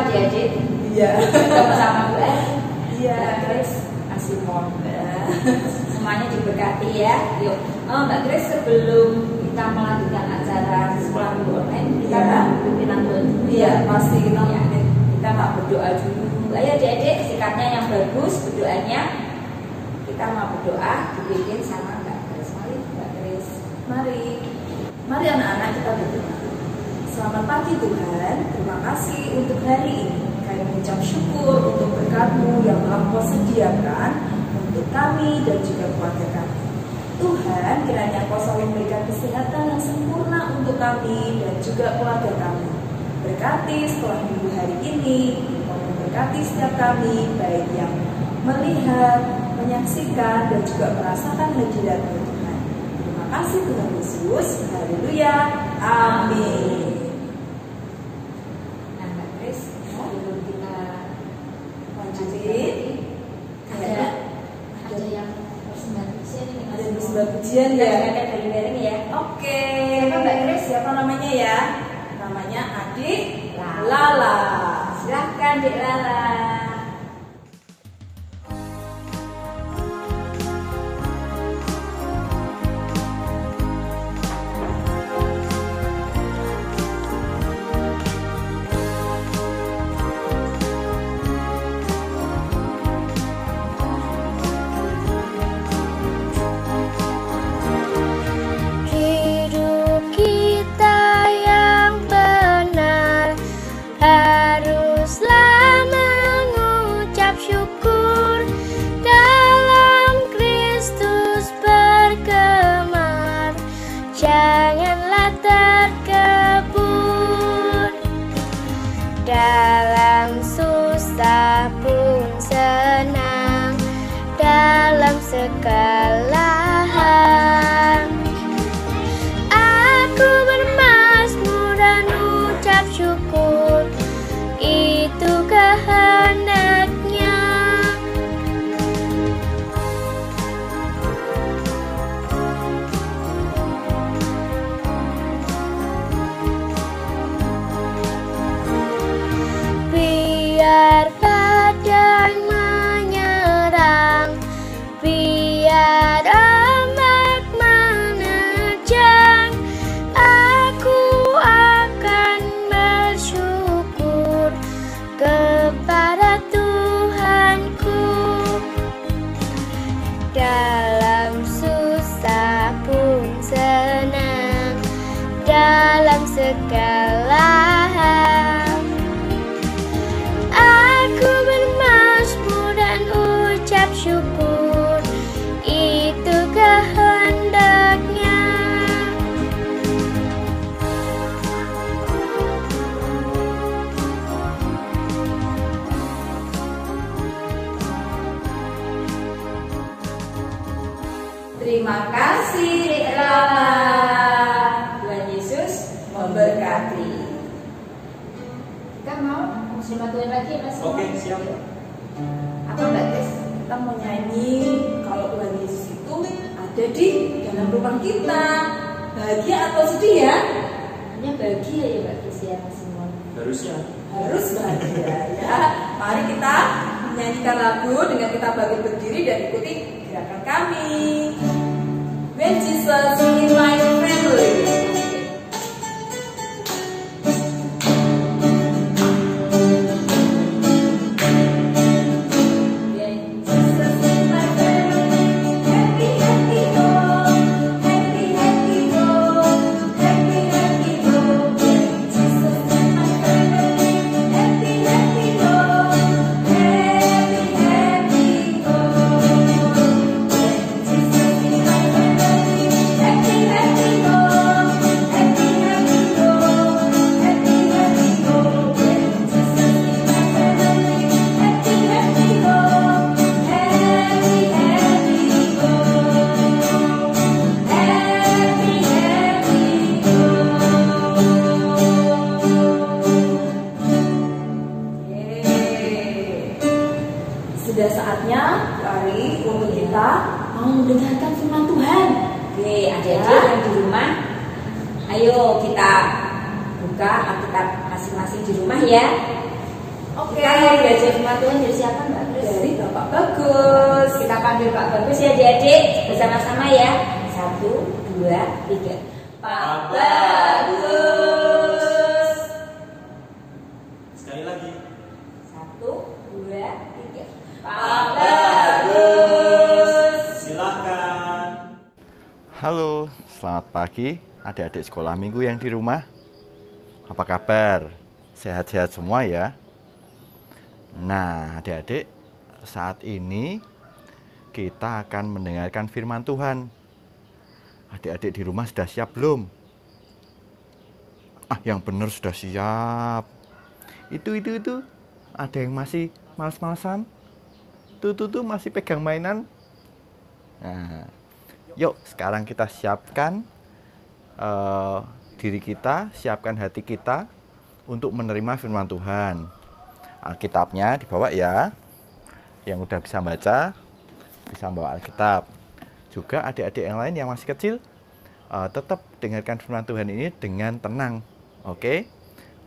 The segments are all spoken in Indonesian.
adik-adik. Iya. Ketemu sama Bu Iya. Grace Asimon. Semuanya diberkati ya. Yuk, Mbak Grace, sebelum kita melanjutkan acara sekolah minggu online, kita pimpinan Tuhan dulu. Iya, pasti kita kita tak berdoa dulu. Ayo adik-adik, sikapnya yang bagus, berdoanya. Kita mau berdoa dibimbing sama Mbak Grace. Mari Mbak Grace. Mari anak-anak kita berdoa. Selamat pagi Tuhan, terima kasih untuk hari ini. Kami mengucap syukur untuk berkat-Mu yang telah Kau sediakan untuk kami dan juga keluarga kami. Tuhan, kiranya Kau selalu memberikan kesehatan yang sempurna untuk kami dan juga keluarga kami. Berkati sekolah minggu hari ini, Kau memberkati setiap kami, baik yang melihat, menyaksikan, dan juga merasakan hadirat-Mu Tuhan. Terima kasih Tuhan Yesus. Haleluya. Amin. Nah, Mbak Grace, sebelum kita Lanjutin. ada yang persembahan pujian ini. Ada persembahan pujian Kita ya. dengarkan bareng-bareng ya. Oke. Siapa Mbak Grace? Siapa namanya ya? Namanya Adik Lala. Silahkan Dik Lala. Hidup kita yang benar haruslah mengucap syukur, dalam Kristus bergemar, janganlah terkebur. Dalam susah pun senang, dalam segala hal aku bermazmur dan ucap syukur, itu kehendaknya. Biar badai menyerang, biar ombak menerjang, aku akan bersyukur kepada Tuhanku. Dalam susah pun senang, dalam segala hal aku bermazmur dan ucap syukur, itu kehendaknya. Terima kasih Dik Lala. Tuhan Yesus memberkati. Kita mau sembatuin lagi Mas. Oke, siap. Apa Mbak Grace? Kita mau nyanyi kalau Tuhan Yesus itu ada di dalam rumah kita. Bahagia atau sedih ya? Hanya bahagia ya Mbak Grace ya Mas Simon. Harusnya. Harus bahagia ya. Mari kita menyanyikan lagu dengan kita bangkit berdiri dan ikuti gerakan kami. When Jesus in my family. Sudah saatnya kali untuk kita mau mendengarkan firman Tuhan. Oke, adik-adik yang di rumah, ayo kita buka Alkitab masing-masing di rumah ya. Oke. Kita mau belajar firman Tuhan dari siapa Mbak Kris? Dari Bapak Bagus. Kita panggil Pak Bagus ya adik-adik, bersama-sama ya. 1, 2, 3. Pak Bagus. Sekali lagi. 1, 2, 3. Pak Bagus. Silakan. Halo, selamat pagi adik-adik sekolah minggu yang di rumah. Apa kabar? Sehat-sehat semua ya? Nah, adik-adik, saat ini kita akan mendengarkan firman Tuhan. Adik-adik di rumah sudah siap belum? Yang benar sudah siap. Itu. Ada yang masih malas-malasan? Tuh masih pegang mainan? Nah, yuk sekarang kita siapkan diri kita, siapkan hati kita untuk menerima firman Tuhan. Alkitabnya dibawa ya. Yang udah bisa baca, bisa bawa Alkitab. Juga adik-adik yang lain yang masih kecil, tetap dengarkan firman Tuhan ini dengan tenang. Oke?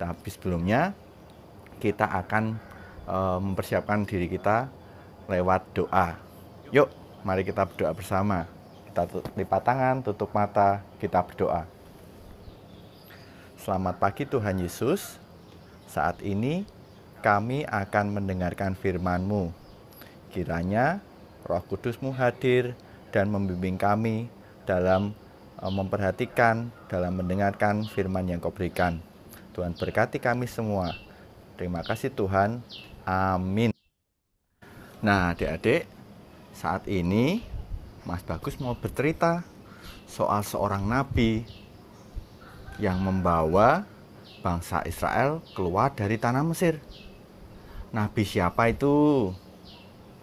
Tapi sebelumnya, kita akan mempersiapkan diri kita lewat doa. Yuk, mari kita berdoa bersama. Kita lipat tangan, tutup mata, kita berdoa. Selamat pagi Tuhan Yesus. Saat ini kami akan mendengarkan firman-Mu. Kiranya Roh Kudus-Mu hadir dan membimbing kami dalam memperhatikan, dalam mendengarkan firman yang Kau berikan. Tuhan berkati kami semua. Terima kasih Tuhan. Amin. Nah adik-adik, saat ini Mas Bagus mau bercerita soal seorang nabi yang membawa bangsa Israel keluar dari tanah Mesir. Nabi siapa itu?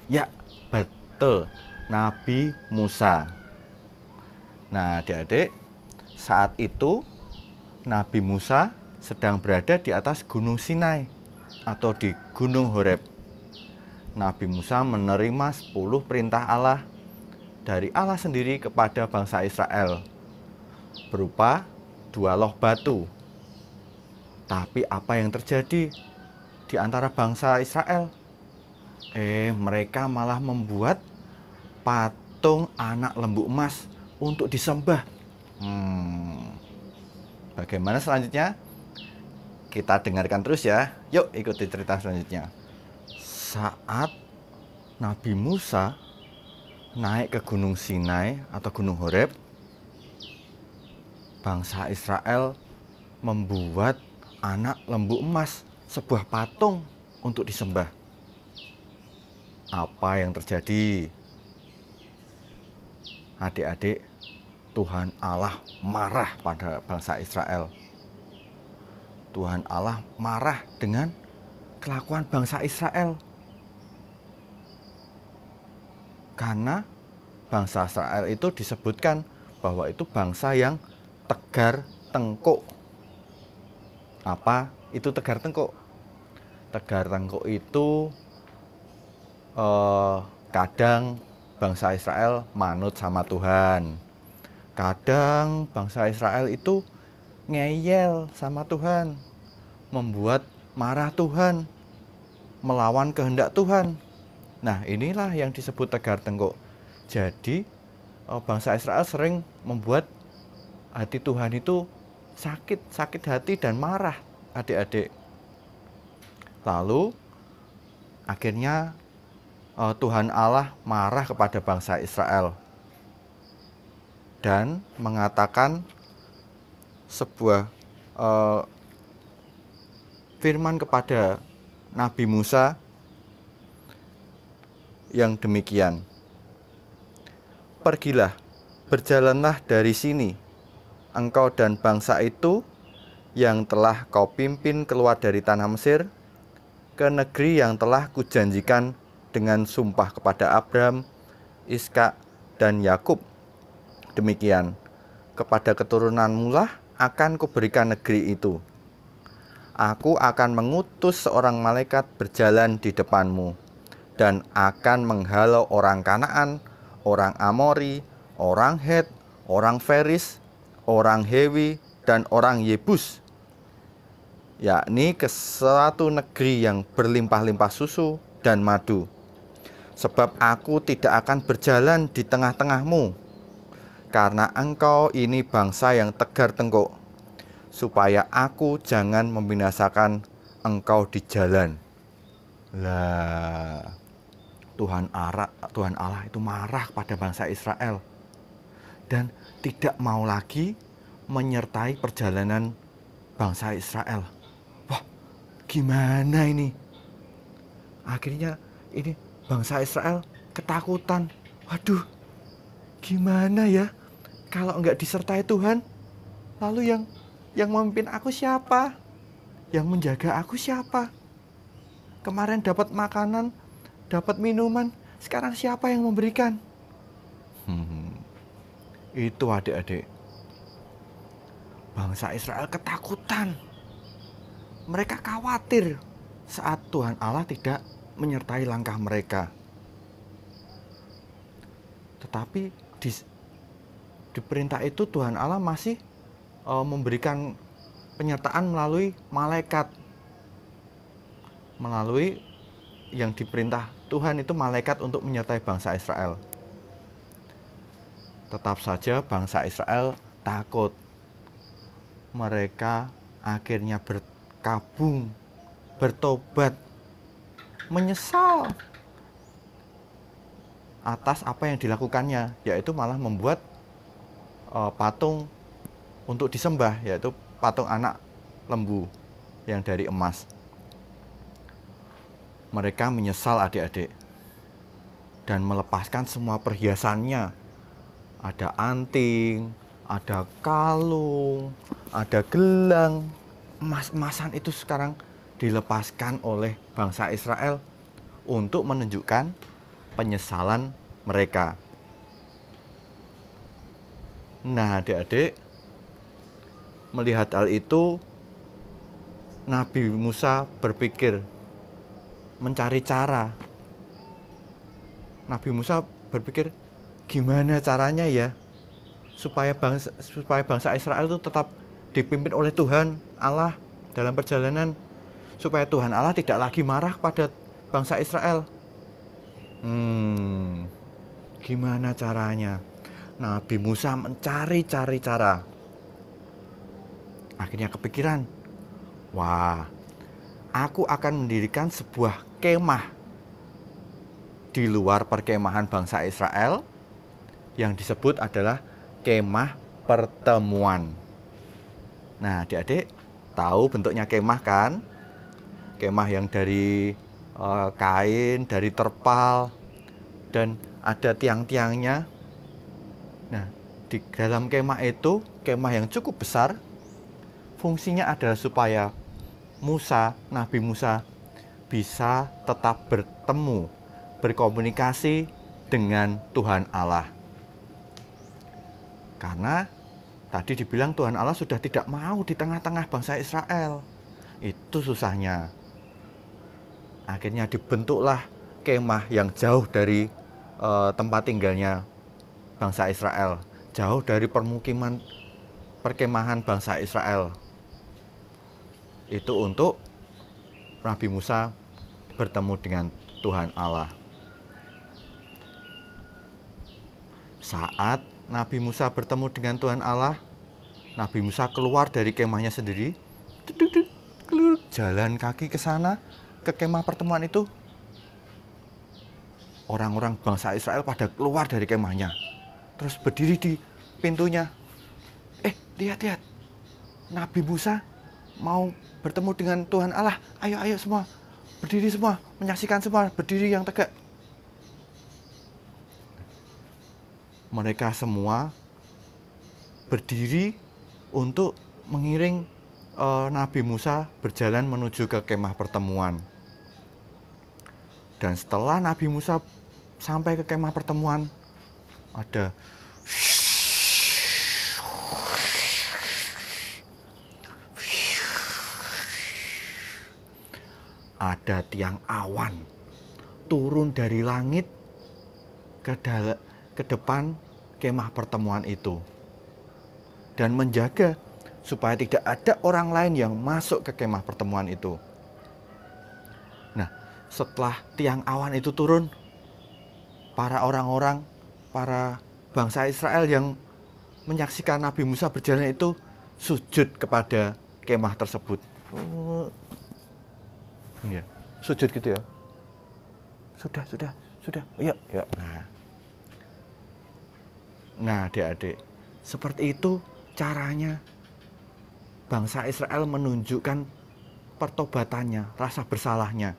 Ya, betul, Nabi Musa. Nah, adik-adik, saat itu Nabi Musa sedang berada di atas Gunung Sinai atau di Gunung Horeb. Nabi Musa menerima 10 perintah Allah dari Allah sendiri kepada bangsa Israel berupa 2 loh batu. Tapi apa yang terjadi di antara bangsa Israel? Mereka malah membuat patung anak lembu emas untuk disembah. Bagaimana selanjutnya? Kita dengarkan terus ya. Yuk ikuti cerita selanjutnya. Saat Nabi Musa naik ke Gunung Sinai atau Gunung Horeb, bangsa Israel membuat anak lembu emas, sebuah patung untuk disembah. Apa yang terjadi? Adik-adik, Tuhan Allah marah pada bangsa Israel. Tuhan Allah marah dengan kelakuan bangsa Israel. Karena bangsa Israel itu disebutkan bahwa itu bangsa yang tegar tengkuk. Apa itu tegar tengkuk? Tegar tengkuk itu kadang bangsa Israel manut sama Tuhan. Kadang bangsa Israel itu ngeyel sama Tuhan, membuat marah Tuhan, melawan kehendak Tuhan. Nah, inilah yang disebut tegar tengkuk. Jadi bangsa Israel sering membuat hati Tuhan itu sakit hati dan marah, adik-adik. Lalu akhirnya Tuhan Allah marah kepada bangsa Israel dan mengatakan sebuah firman kepada Nabi Musa yang demikian. Pergilah, berjalanlah dari sini, engkau dan bangsa itu yang telah kau pimpin keluar dari tanah Mesir, ke negeri yang telah kujanjikan dengan sumpah kepada Abraham, Ishak, dan Yakub. Demikian, kepada keturunanmu lah akan kuberikan negeri itu. Aku akan mengutus seorang malaikat berjalan di depanmu, dan akan menghalau orang Kanaan, orang Amori, orang Het, orang Feris, orang Hewi, dan orang Yebus. yakni ke suatu negeri yang berlimpah-limpah susu dan madu. Sebab aku tidak akan berjalan di tengah-tengahmu, karena engkau ini bangsa yang tegar tengkuk, supaya aku jangan membinasakan engkau di jalan. Lah, Tuhan Allah itu marah pada bangsa Israel dan tidak mau lagi menyertai perjalanan bangsa Israel. Wah, gimana ini? Akhirnya ini bangsa Israel ketakutan. Waduh, gimana ya kalau nggak disertai Tuhan? Lalu yang memimpin aku siapa? Yang menjaga aku siapa? Kemarin dapat makanan, dapat minuman, sekarang siapa yang memberikan? Itu adik-adik, bangsa Israel ketakutan. Mereka khawatir saat Tuhan Allah tidak menyertai langkah mereka. Tetapi di perintah itu Tuhan Allah masih memberikan penyertaan melalui malaikat. Melalui yang diperintah Tuhan itu malaikat untuk menyertai bangsa Israel. Tetap saja bangsa Israel takut. Mereka akhirnya berkabung, bertobat, menyesal atas apa yang dilakukannya, yaitu malah membuat patung untuk disembah, yaitu patung anak lembu yang dari emas. Mereka menyesal adik-adik dan melepaskan semua perhiasannya. Ada anting, ada kalung, ada gelang, emas-emasan itu sekarang dilepaskan oleh bangsa Israel untuk menunjukkan penyesalan mereka. Nah, adik-adik, melihat hal itu, Nabi Musa berpikir mencari cara. Nabi Musa berpikir, gimana caranya ya supaya bangsa Israel itu tetap dipimpin oleh Tuhan Allah dalam perjalanan, supaya Tuhan Allah tidak lagi marah pada bangsa Israel. Gimana caranya? Nabi Musa mencari-cari cara. Akhirnya kepikiran, wah, aku akan mendirikan sebuah kemah di luar perkemahan bangsa Israel yang disebut adalah kemah pertemuan. Nah, adik-adik tahu bentuknya kemah kan? Kemah yang dari kain, dari terpal, dan ada tiang-tiangnya. Nah, di dalam kemah itu, kemah yang cukup besar, fungsinya adalah supaya Nabi Musa bisa tetap bertemu, berkomunikasi dengan Tuhan Allah. Karena tadi dibilang Tuhan Allah sudah tidak mau di tengah-tengah bangsa Israel. Itu susahnya. Akhirnya dibentuklah kemah yang jauh dari tempat tinggalnya bangsa Israel, jauh dari perkemahan bangsa Israel. Itu untuk Nabi Musa bertemu dengan Tuhan Allah. Saat Nabi Musa bertemu dengan Tuhan Allah, Nabi Musa keluar dari kemahnya sendiri, jalan kaki ke sana, ke kemah pertemuan itu. Orang-orang bangsa Israel pada keluar dari kemahnya, terus berdiri di pintunya. Lihat, Nabi Musa mau bertemu dengan Tuhan Allah. Ayo semua, berdiri semua, menyaksikan semua, berdiri yang tegak. Mereka semua berdiri untuk mengiring Nabi Musa berjalan menuju ke kemah pertemuan. Dan setelah Nabi Musa sampai ke kemah pertemuan, ada tiang awan turun dari langit ke depan kemah pertemuan itu dan menjaga supaya tidak ada orang lain yang masuk ke kemah pertemuan itu. Nah, setelah tiang awan itu turun, para bangsa Israel yang menyaksikan Nabi Musa berjalan itu sujud kepada kemah tersebut. Ya, sujud gitu ya. Sudah. Yuk. Nah, adik-adik, seperti itu caranya bangsa Israel menunjukkan pertobatannya, rasa bersalahnya,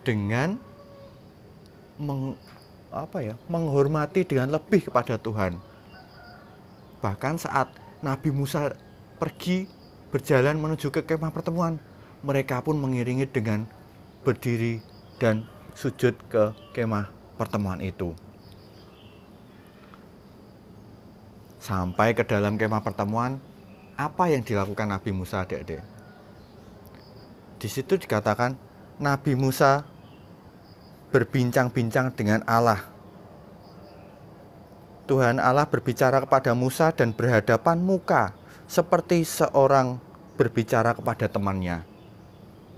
dengan menghormati dengan lebih kepada Tuhan. Bahkan saat Nabi Musa pergi berjalan menuju ke kemah pertemuan, mereka pun mengiringi dengan berdiri dan sujud ke kemah pertemuan itu. Sampai ke dalam kemah pertemuan, apa yang dilakukan Nabi Musa, adik-adik? Di situ dikatakan Nabi Musa berbincang-bincang dengan Allah. Tuhan Allah berbicara kepada Musa dan berhadapan muka seperti seorang berbicara kepada temannya.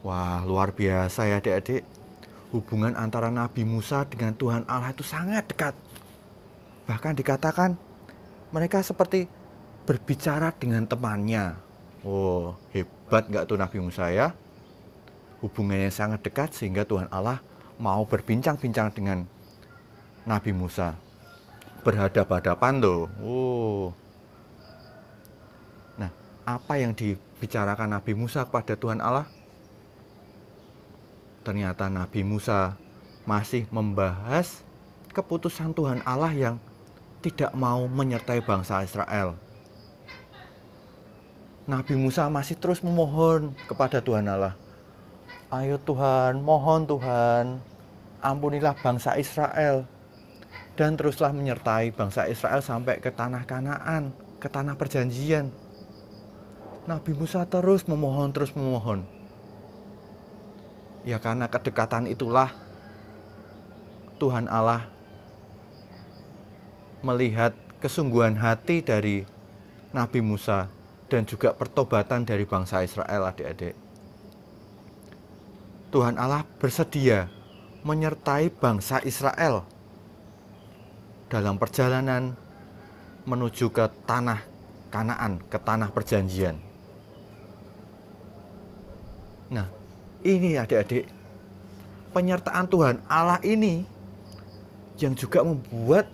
Wah, luar biasa ya adik-adik. Hubungan antara Nabi Musa dengan Tuhan Allah itu sangat dekat. Bahkan dikatakan mereka seperti berbicara dengan temannya. Oh, hebat nggak tuh Nabi Musa ya? Hubungannya sangat dekat sehingga Tuhan Allah mau berbincang-bincang dengan Nabi Musa. Berhadapan-hadapan loh. Oh. Nah, apa yang dibicarakan Nabi Musa kepada Tuhan Allah? Ternyata Nabi Musa masih membahas keputusan Tuhan Allah yang tidak mau menyertai bangsa Israel. Nabi Musa masih terus memohon kepada Tuhan Allah. Ayo Tuhan, mohon Tuhan, ampunilah bangsa Israel. Dan teruslah menyertai bangsa Israel sampai ke tanah Kanaan, ke tanah perjanjian. Nabi Musa terus memohon. Ya karena kedekatan itulah Tuhan Allah melihat kesungguhan hati dari Nabi Musa dan juga pertobatan dari bangsa Israel, adik-adik. Tuhan Allah bersedia menyertai bangsa Israel dalam perjalanan menuju ke tanah Kanaan, ke tanah perjanjian. Nah, ini adik-adik, penyertaan Tuhan Allah ini yang juga membuat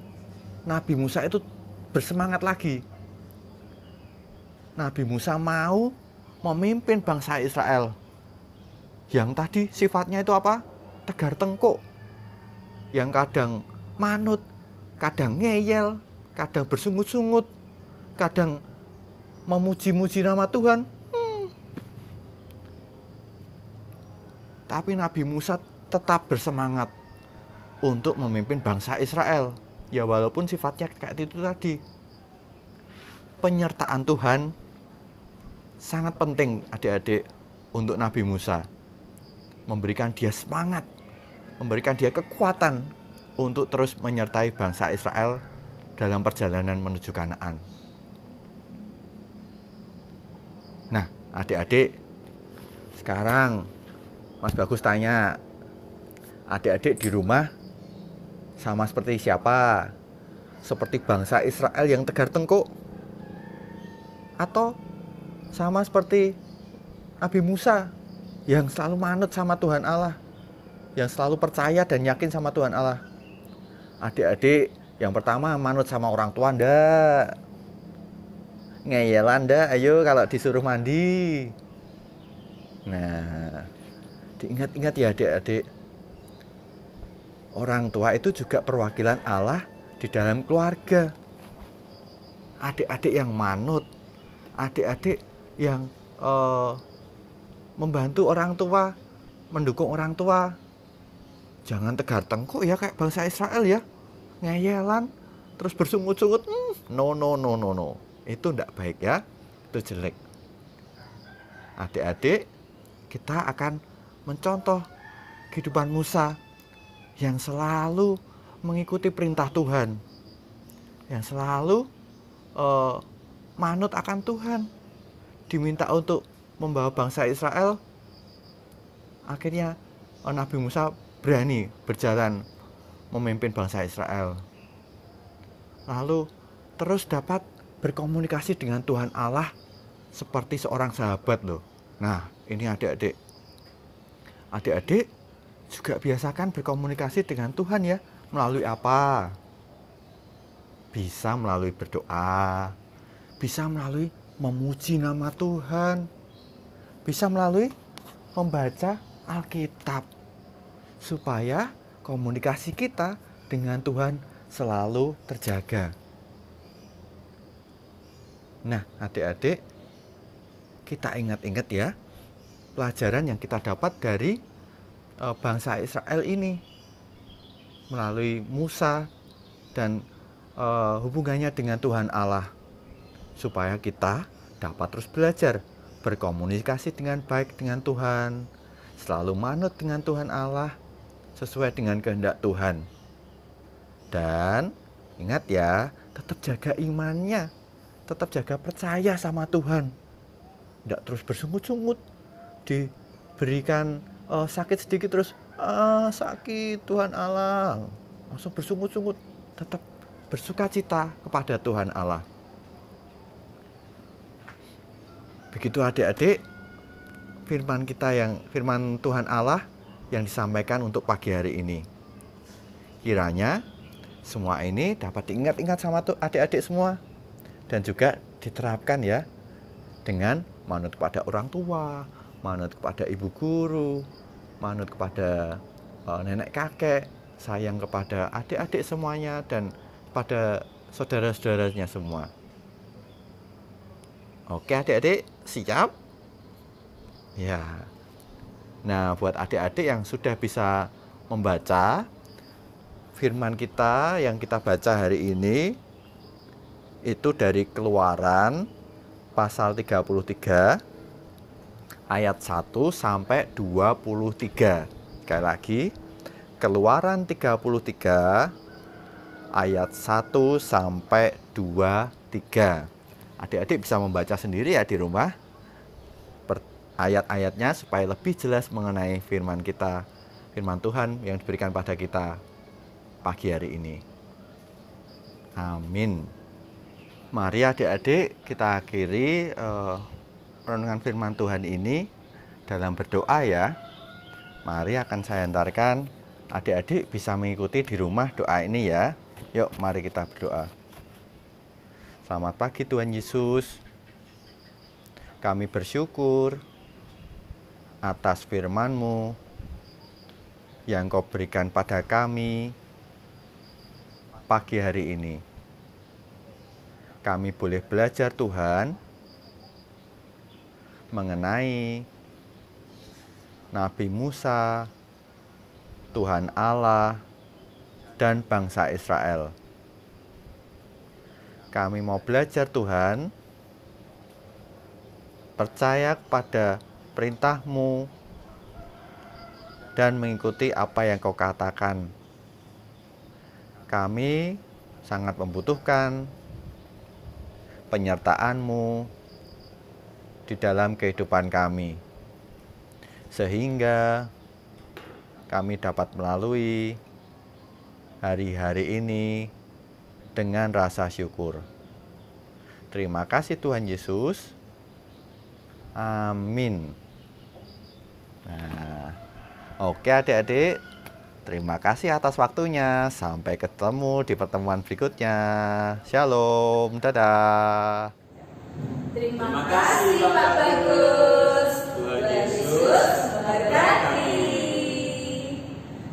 Nabi Musa itu bersemangat lagi. Nabi Musa mau memimpin bangsa Israel yang tadi sifatnya itu apa? Tegar tengkuk, yang kadang manut, kadang ngeyel, kadang bersungut-sungut, kadang memuji-muji nama Tuhan. Tapi Nabi Musa tetap bersemangat untuk memimpin bangsa Israel. Ya walaupun sifatnya kayak itu tadi. Penyertaan Tuhan sangat penting adik-adik untuk Nabi Musa. Memberikan dia semangat, memberikan dia kekuatan untuk terus menyertai bangsa Israel dalam perjalanan menuju Kanaan. Nah, adik-adik, sekarang Mas Bagus tanya, adik-adik di rumah sama seperti siapa? Seperti bangsa Israel yang tegar tengkuk? Atau sama seperti Nabi Musa yang selalu manut sama Tuhan Allah, yang selalu percaya dan yakin sama Tuhan Allah? Adik-adik, yang pertama manut sama orang tua ndak? Ngeyelan ndak? Ayo kalau disuruh mandi. Nah, diingat-ingat ya adik-adik, orang tua itu juga perwakilan Allah di dalam keluarga. Adik-adik yang manut, adik-adik yang membantu orang tua, mendukung orang tua. Jangan tegar tengkuk ya kayak bangsa Israel ya, ngeyelan, terus bersungut-sungut. No. Itu tidak baik ya, itu jelek. Adik-adik, kita akan mencontoh kehidupan Musa yang selalu mengikuti perintah Tuhan, yang selalu manut akan Tuhan, diminta untuk membawa bangsa Israel. Akhirnya Nabi Musa berani berjalan memimpin bangsa Israel. Lalu terus dapat berkomunikasi dengan Tuhan Allah seperti seorang sahabat loh. Nah, ini adik-adik. Adik-adik juga biasakan berkomunikasi dengan Tuhan ya. Melalui apa? Bisa melalui berdoa, bisa melalui memuji nama Tuhan, bisa melalui membaca Alkitab, supaya komunikasi kita dengan Tuhan selalu terjaga. Nah, adik-adik, kita ingat-ingat ya pelajaran yang kita dapat dari bangsa Israel ini melalui Musa dan hubungannya dengan Tuhan Allah, supaya kita dapat terus belajar berkomunikasi dengan baik dengan Tuhan, selalu manut dengan Tuhan Allah sesuai dengan kehendak Tuhan. Dan ingat ya, tetap jaga imannya, tetap jaga percaya sama Tuhan. Tidak terus bersungut-sungut, diberikan sakit sedikit terus sakit Tuhan Allah, langsung bersungut-sungut. Tetap bersukacita kepada Tuhan Allah. Begitu adik-adik, firman Tuhan Allah yang disampaikan untuk pagi hari ini. Kiranya semua ini dapat diingat-ingat sama adik-adik semua, dan juga diterapkan ya, dengan manut kepada orang tua, manut kepada ibu guru, manut kepada nenek kakek, sayang kepada adik-adik semuanya, dan pada saudara-saudaranya semua. Oke adik-adik, siap? Ya. Nah, buat adik-adik yang sudah bisa membaca firman kita yang kita baca hari ini, itu dari Keluaran pasal 33 ayat 1 sampai 23. Sekali lagi, Keluaran 33 ayat 1 sampai 23. Adik-adik bisa membaca sendiri ya di rumah ayat-ayatnya supaya lebih jelas mengenai firman kita, firman Tuhan yang diberikan pada kita pagi hari ini. Amin. Mari adik-adik kita akhiri renungan firman Tuhan ini dalam berdoa ya. Mari akan saya antarkan, adik-adik bisa mengikuti di rumah doa ini ya. Yuk mari kita berdoa. Selamat pagi Tuhan Yesus. Kami bersyukur atas firman-Mu yang Kau berikan pada kami pagi hari ini. Kami boleh belajar Tuhan mengenai Nabi Musa, Tuhan Allah, dan bangsa Israel. Kami mau belajar Tuhan, percaya kepada perintah-Mu, dan mengikuti apa yang Kau katakan. Kami sangat membutuhkan penyertaan-Mu di dalam kehidupan kami, sehingga kami dapat melalui hari-hari ini dengan rasa syukur. Terima kasih Tuhan Yesus. Amin. Nah, oke adik-adik, terima kasih atas waktunya. Sampai ketemu di pertemuan berikutnya. Shalom, dadah. Terima kasih Pak Bagus. Tuhan Yesus memberkati.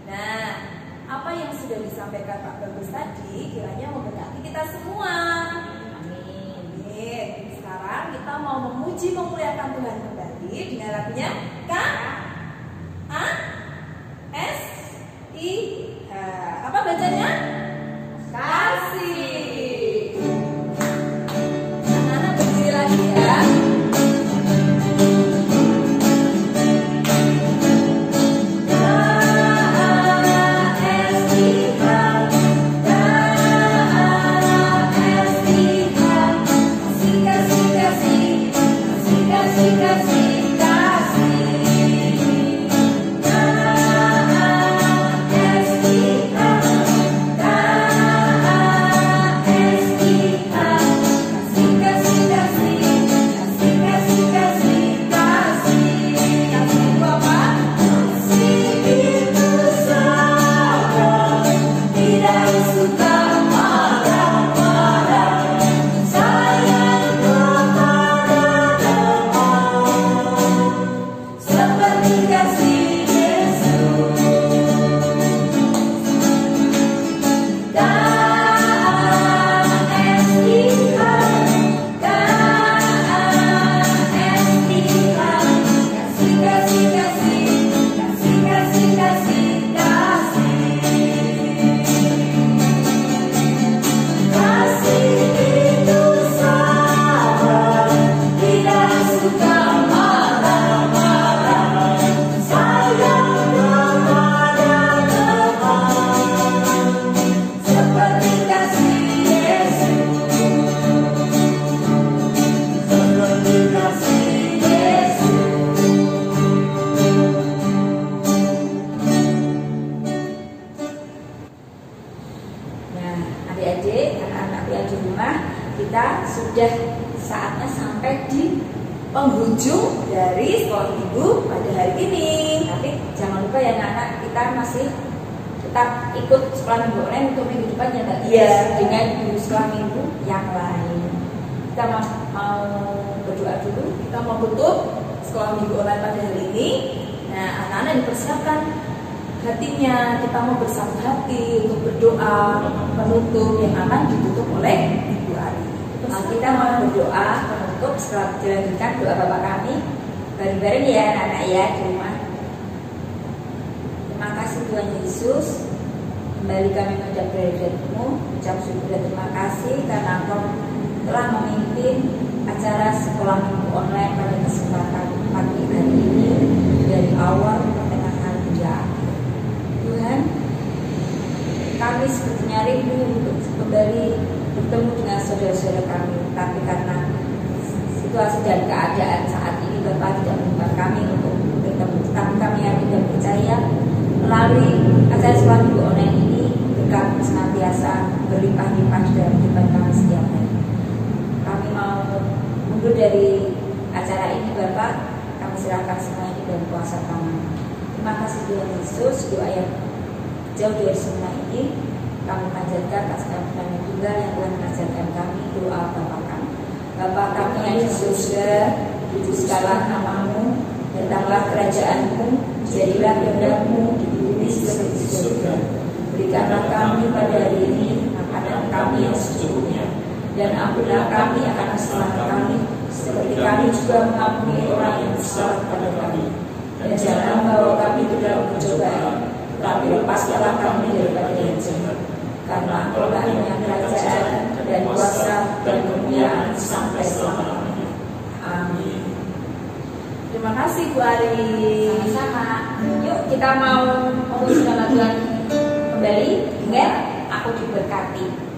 Nah, apa yang sudah disampaikan Pak Bagus tadi kiranya memberkati kita semua. Amin. Sekarang kita mau memuji memuliakan Tuhan kembali dengan lagunya K-A-S-I-H. Apa bacanya? Kasih. Anak-anak berdiri lagi ya. Kasih ujung dari sekolah minggu pada hari ini. Tapi jangan lupa ya anak-anak, kita masih tetap ikut sekolah minggu online untuk minggu depan ya Mbak. Iya. Dengan guru sekolah minggu yang lain. Kita mau berdoa dulu. Kita mau tutup sekolah minggu online pada hari ini. Nah, anak-anak dipersiapkan hatinya, kita mau bersatu hati untuk berdoa penutup yang akan ditutup oleh Ibu Ari. Nah, kita mau berdoa penutup setelah dilanjutkan doa Bapak kami bareng-bareng ya anak-anak ya di rumah. Terima kasih Tuhan Yesus, kembali kami mengucap berkat-Mu, ucap syukur dan terima kasih karena Engkau telah memimpin acara sekolah minggu online pada kesempatan pagi hari ini dari awal pertengahan hingga akhir. Tuhan, kami sepertinya rindu untuk kembali bertemu dengan saudara-saudara kami, tapi karena situasi dan keadaan saat ini Bapak tidak membuat kami untuk bertemu, tapi kami yakin dan percaya melalui acara sekolah minggu online ini berkat senantiasa berlimpah-limpah di dalam kehidupan kami setiap hari. Kami mau mundur dari acara ini Bapak, kami serahkan semua ini dalam kuasa Tuhan. Terima kasih Tuhan Yesus, doa yang jauh dari semua ini kami panjatkan atas nama Tunggal yang telah mengajarkan kami doa Bapa kami. Bapa kami yang di surga, dikuduskanlah nama-Mu, datanglah kerajaan-Mu, jadilah kehendak-Mu di bumi seperti di surga. Berikanlah kami pada hari ini makanan kami yang secukupnya, dan ampunilah kami akan kesalahan kami, seperti kami juga mengampuni orang yang bersalah kepada kami. Dan jangan membawa kami ke dalam pencobaan, tapi lepaskanlah kami daripada yang jahat. Karena Engkau-lah yang kerajaan dan kuasa dan kemuliaan sampai selama-lamanya. Amin. Terima kasih Bu Ari. Sama-sama. Yuk kita mau memuji nama Tuhan kembali dengan aku diberkati.